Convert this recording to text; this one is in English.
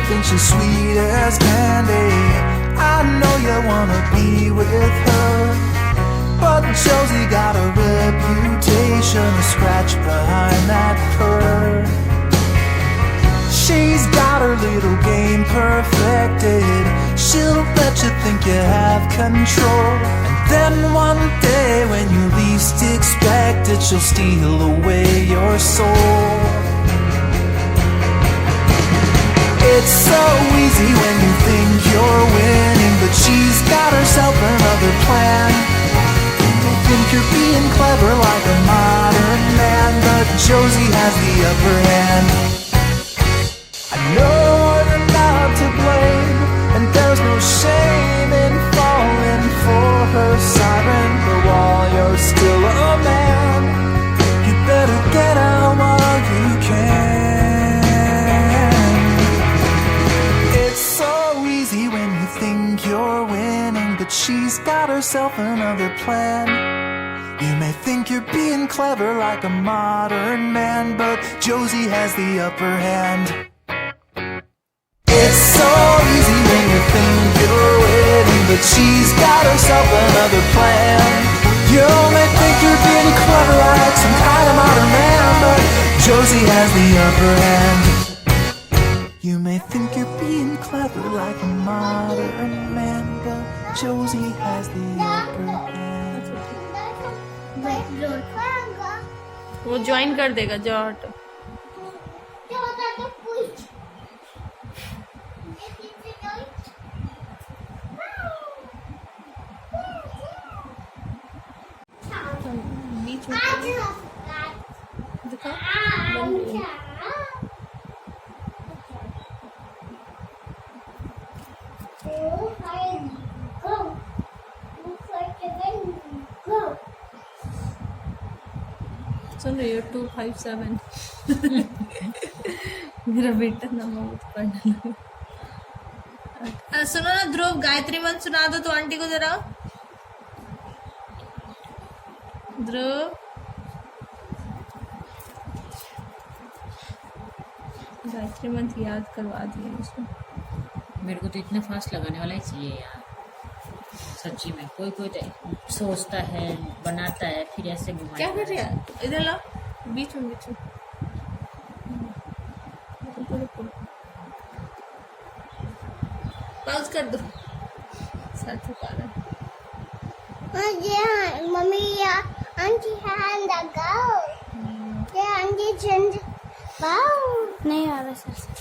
think she's sweet as candy. I know you wanna be with her, but Josie got a reputation to scratch behind that purr. She's got her little game perfected. She'll let you think you have control, and then one day when you least expect it, she'll steal away your soul. It's so easy when you think you're winning, but she's got herself another plan. You think you're being clever like a modern man, but Josie has the upper hand. I know you're not to blame, and there's no shame in falling for her siren, but while you're still a man, you better get out while you can. It's so easy when you think you're winning, but she's got herself another plan. You may think you're being clever like a modern man, but Josie has the upper hand. It's so easy when you think you're winning, but she's got herself another plan. You may think you're being clever like some kind of modern man, but Josie has the upper hand. You may think you're being clever like a modern man, but Josie has the upper hand. वो join कर देगा jot. बीच में दिखा सुन रही हो 257. मेरा बेटा number पढ़ने लगा. सुनो ना ध्रुव, गायत्री मंत्र सुना दो तो आंटी को जरा. ध्रुव, गायत्री मंत्र याद करवा दिए उसको. मेरे को तो इतना फास्ट लगाने वाला ही चाहिए यार, सच्ची में. कोई कोई तो सोचता है, बनाता है, फिर ऐसे घुमा. क्या कर रही है? इधर ला, बीच में बीच में. पॉज कर दो. सर झुका रहा है. मम्मी या aunty hand go. Yeah, aunty change. Wow नहीं आ रहा सर.